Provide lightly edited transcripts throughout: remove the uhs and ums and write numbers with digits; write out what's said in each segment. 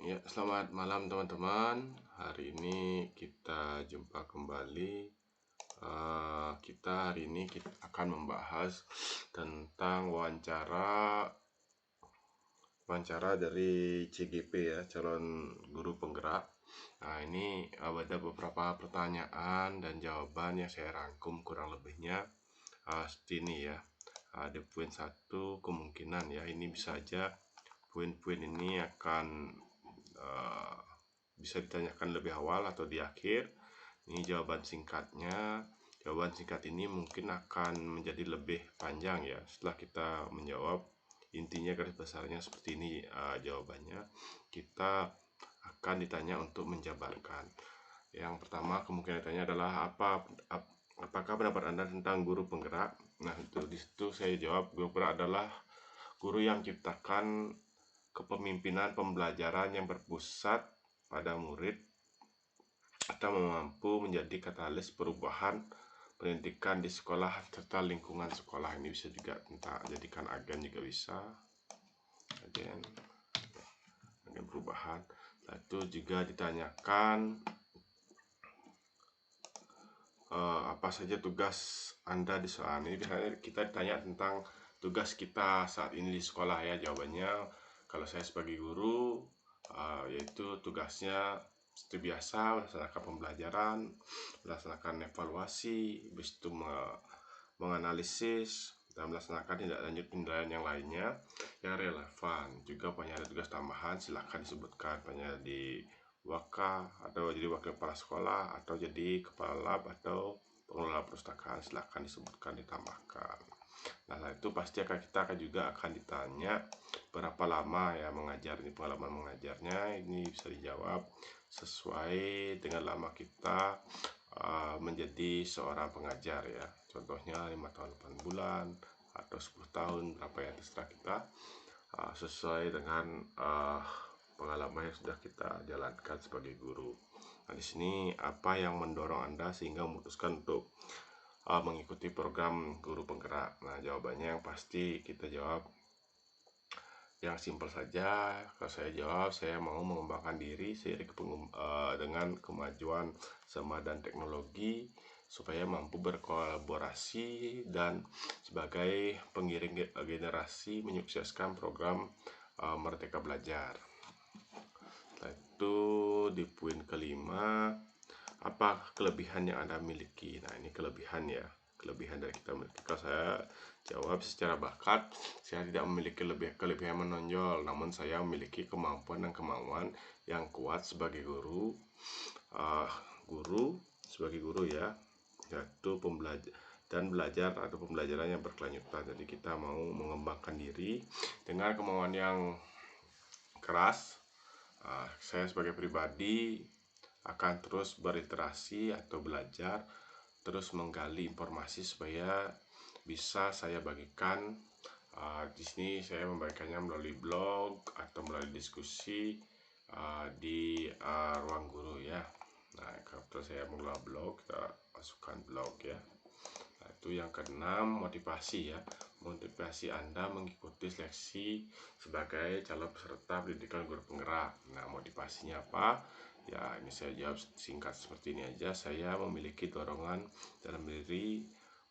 Ya, selamat malam teman-teman. Hari ini kita jumpa kembali. Kita hari ini akan membahas tentang wawancara dari CGP ya, calon guru penggerak. Nah, ini ada beberapa pertanyaan dan jawaban yang saya rangkum kurang lebihnya seperti ini ya. Ada poin 1, kemungkinan ya, ini bisa aja poin-poin ini akan bisa ditanyakan lebih awal atau di akhir. Ini jawaban singkatnya. Jawaban singkat ini mungkin akan menjadi lebih panjang ya setelah kita menjawab. Intinya garis besarnya seperti ini jawabannya. Kita akan ditanya untuk menjabarkan. Yang pertama kemungkinan ditanya adalah apakah pendapat Anda tentang guru penggerak? Nah, di situ saya jawab, guru penggerak adalah guru yang ciptakan kepemimpinan pembelajaran yang berpusat pada murid atau mampu menjadi katalis perubahan pendidikan di sekolah serta lingkungan sekolah. Ini bisa juga tentang jadikan agen juga bisa, agen perubahan. Itu juga ditanyakan apa saja tugas Anda di sekolah. Ini biasanya kita ditanya tentang tugas kita saat ini di sekolah ya. Jawabannya, kalau saya sebagai guru yaitu tugasnya seperti biasa, melaksanakan pembelajaran, melaksanakan evaluasi, habis itu menganalisis dan melaksanakan tindak lanjut penilaian yang lainnya yang relevan. Juga banyak ada tugas tambahan, silahkan disebutkan, banyak di waka atau jadi wakil kepala sekolah atau jadi kepala lab atau pengelola perpustakaan, silahkan disebutkan, ditambahkan. Nah, itu pasti kita juga akan ditanya berapa lama ya mengajar, ini pengalaman mengajarnya. Ini bisa dijawab sesuai dengan lama kita menjadi seorang pengajar ya. Contohnya 5 tahun 8 bulan atau 10 tahun, berapa ya, terserah kita, sesuai dengan pengalaman yang sudah kita jalankan sebagai guru. Nah, di sini apa yang mendorong Anda sehingga memutuskan untuk mengikuti program guru penggerak? Nah, jawabannya yang pasti kita jawab yang simpel saja. Kalau saya jawab, saya mau mengembangkan diri seiring dengan kemajuan zaman dan teknologi supaya mampu berkolaborasi dan sebagai pengiring generasi menyukseskan program Merdeka Belajar. Setelah itu di poin kelima, apa kelebihan yang Anda miliki? Nah, ini kelebihan ya, kelebihan dari kita miliki. Kalau saya jawab secara bakat, saya tidak memiliki kelebihan menonjol, namun saya memiliki kemampuan dan kemauan yang kuat sebagai guru, sebagai guru ya, yaitu belajar atau pembelajaran yang berkelanjutan. Jadi kita mau mengembangkan diri dengan kemauan yang keras. Saya sebagai pribadi akan terus beriterasi atau belajar, terus menggali informasi supaya bisa saya bagikan. Di sini saya membagikannya melalui blog atau melalui diskusi di ruang guru ya. Nah, kalau saya mengelola blog, kita masukkan blog ya. Nah, itu yang keenam, motivasi ya. Motivasi Anda mengikuti seleksi sebagai calon peserta pendidikan guru penggerak. Nah, motivasinya apa? Ya, ini saya jawab singkat seperti ini aja. Saya memiliki dorongan dalam diri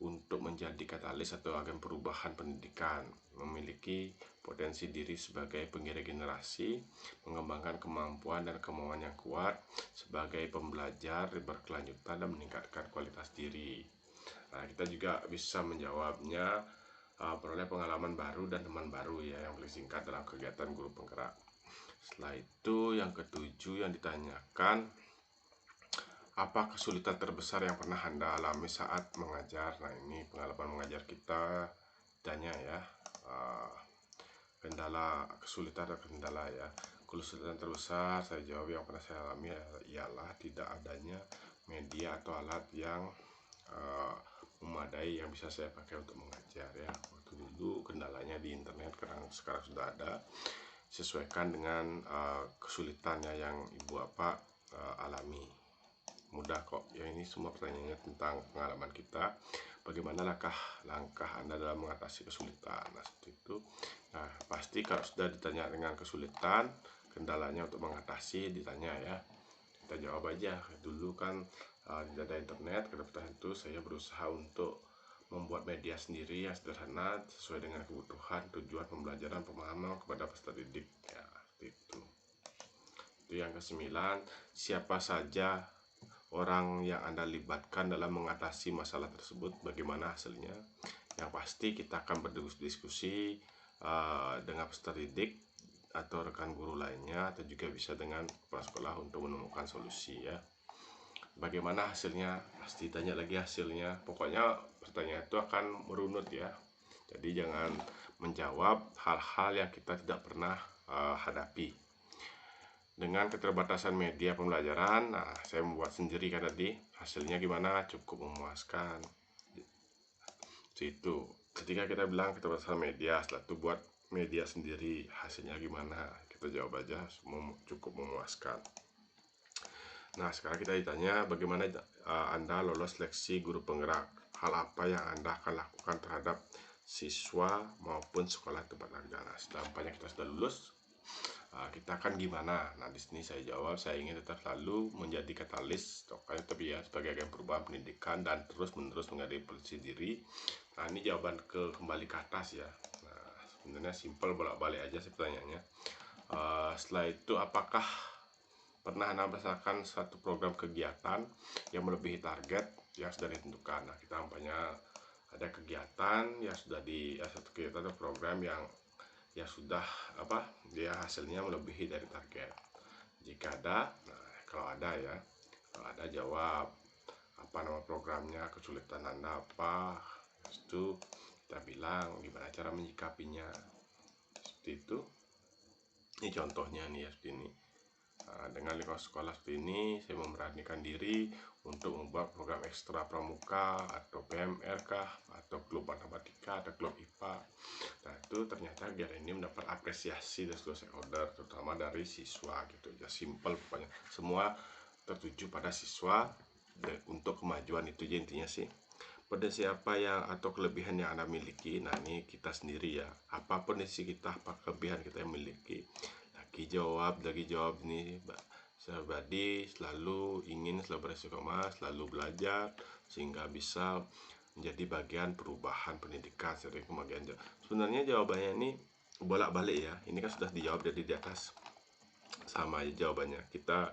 untuk menjadi katalis atau agen perubahan pendidikan, memiliki potensi diri sebagai pengiring generasi, mengembangkan kemampuan dan kemauan yang kuat sebagai pembelajar berkelanjutan dan meningkatkan kualitas diri. Nah, kita juga bisa menjawabnya peroleh pengalaman baru dan teman baru ya, yang paling singkat dalam kegiatan guru penggerak. Setelah itu yang ketujuh yang ditanyakan, apa kesulitan terbesar yang pernah Anda alami saat mengajar? Nah, ini pengalaman mengajar kita tanya ya, kendala, kesulitan dan kendala ya. Kesulitan terbesar saya jawab yang pernah saya alami ialah tidak adanya media atau alat yang memadai yang bisa saya pakai untuk mengajar ya. Waktu dulu kendalanya di internet, sekarang sudah ada, sesuaikan dengan kesulitannya yang ibu bapak alami. Mudah kok ya, ini semua pertanyaannya tentang pengalaman kita, bagaimana langkah Anda dalam mengatasi kesulitan. Nah, seperti itu. Nah, pasti kalau sudah ditanya dengan kesulitan, kendalanya untuk mengatasi, ditanya ya, kita jawab aja. Dulu kan tidak ada internet, kedapatan itu saya berusaha untuk membuat media sendiri yang sederhana sesuai dengan kebutuhan, tujuan pembelajaran, pemahaman kepada peserta didik ya, itu. Itu yang ke-9, siapa saja orang yang Anda libatkan dalam mengatasi masalah tersebut, bagaimana hasilnya. Yang pasti kita akan berdiskusi dengan peserta didik atau rekan guru lainnya, atau juga bisa dengan kepala sekolah untuk menemukan solusi ya. Bagaimana hasilnya, pasti tanya lagi hasilnya. Pokoknya pertanyaan itu akan merunut ya. Jadi jangan menjawab hal-hal yang kita tidak pernah hadapi. Dengan keterbatasan media pembelajaran, nah saya membuat sendiri kan tadi. Hasilnya gimana? Cukup memuaskan. Itu ketika kita bilang keterbatasan media, setelah itu buat media sendiri, hasilnya gimana? Kita jawab aja, cukup memuaskan. Nah, sekarang kita ditanya bagaimana Anda lolos seleksi guru penggerak. Hal apa yang Anda akan lakukan terhadap siswa maupun sekolah tempat Anda. Nah, setelah kita sudah lulus, kita akan gimana? Nah, di sini saya jawab, saya ingin tetap selalu menjadi katalis, tapi ya sebagai agen perubahan pendidikan dan terus-menerus menggali evolusi diri. Nah, ini jawaban kembali ke atas ya. Nah, sebenarnya simpel, bolak-balik aja sih pertanyaannya. Setelah itu, apakah pernah Anda melaksanakan satu program kegiatan yang melebihi target yang sudah ditentukan? Nah, kita umpamanya ada kegiatan yang sudah satu kegiatan atau program yang sudah dia hasilnya melebihi dari target. Jika ada, nah kalau ada jawab apa nama programnya, kesulitan Anda apa, itu kita bilang gimana cara menyikapinya, seperti itu. Ini contohnya nih ya, seperti ini. Dengan lingkungan sekolah seperti ini, saya memberanikan diri untuk membuat program ekstra pramuka atau PMR kah, atau klub matematika atau klub IPA. Nah, itu ternyata kegiatan ini mendapat apresiasi dari seluruh stakeholder, terutama dari siswa gitu ya. Simple pokoknya, semua tertuju pada siswa untuk kemajuan, itu aja intinya sih. Potensi apa yang atau kelebihan yang Anda miliki? Nah, ini kita sendiri ya, apa potensi kita, apa kelebihan kita yang miliki. Lagi jawab ini, pribadi selalu ingin selalu beristiqomah, selalu belajar sehingga bisa menjadi bagian perubahan pendidikan dari kemajuan. Sebenarnya jawabannya ini bolak-balik ya, ini kan sudah dijawab dari di atas, sama aja jawabannya. Kita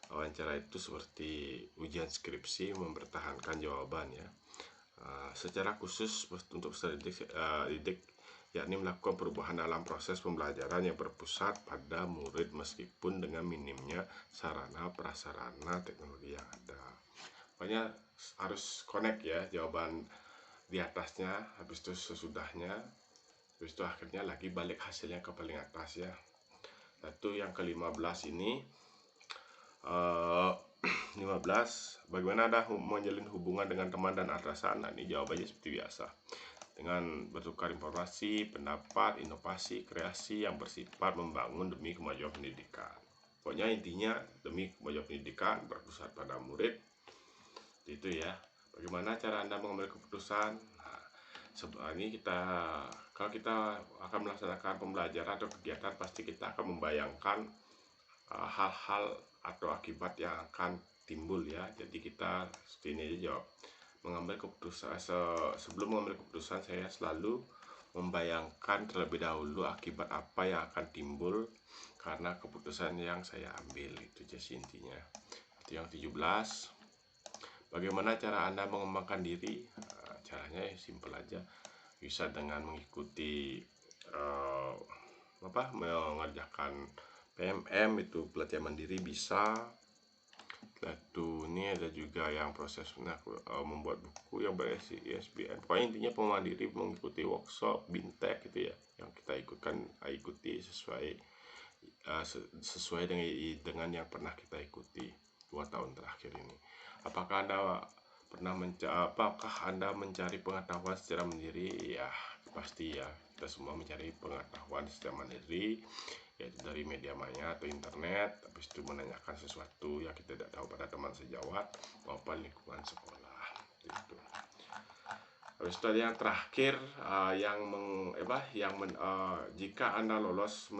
wawancara itu seperti ujian skripsi, mempertahankan jawaban ya. Secara khusus untuk peserta didik, yakni melakukan perubahan dalam proses pembelajaran yang berpusat pada murid meskipun dengan minimnya sarana prasarana teknologi yang ada. Pokoknya harus connect ya jawaban di atasnya, habis itu sesudahnya, habis itu akhirnya lagi balik hasilnya ke paling atas ya. Itu yang ke-15 ini. 15, bagaimana Anda menjalin hubungan dengan teman dan atasan? Nah, ini jawabannya seperti biasa, dengan bertukar informasi, pendapat, inovasi, kreasi yang bersifat membangun demi kemajuan pendidikan. Pokoknya intinya demi kemajuan pendidikan berpusat pada murid, itu ya. Bagaimana cara Anda mengambil keputusan? Nah, ini kalau kita akan melaksanakan pembelajaran atau kegiatan, pasti kita akan membayangkan hal-hal atau akibat yang akan timbul ya. Jadi kita seperti ini aja jawab. Mengambil keputusan, sebelum mengambil keputusan, saya selalu membayangkan terlebih dahulu akibat apa yang akan timbul karena keputusan yang saya ambil. Itu aja intinya. Itu yang 17. Bagaimana cara Anda mengembangkan diri? Caranya simpel aja, bisa dengan mengikuti mengerjakan PMM, itu pelatihan mandiri bisa. Lalu ini ada juga yang proses membuat buku yang berisi ISBN. Pokoknya intinya pemandiri, mengikuti workshop, bintek gitu ya, yang kita ikuti sesuai dengan yang pernah kita ikuti 2 tahun terakhir ini. Apakah Anda mencari pengetahuan secara mandiri? Ya, pasti ya. Kita semua mencari pengetahuan secara mandiri, yaitu dari media maya atau internet. Habis itu menanyakan sesuatu yang kita tidak tahu pada teman sejawat maupun lingkungan sekolah. Itu. Habis itu yang terakhir, jika Anda lolos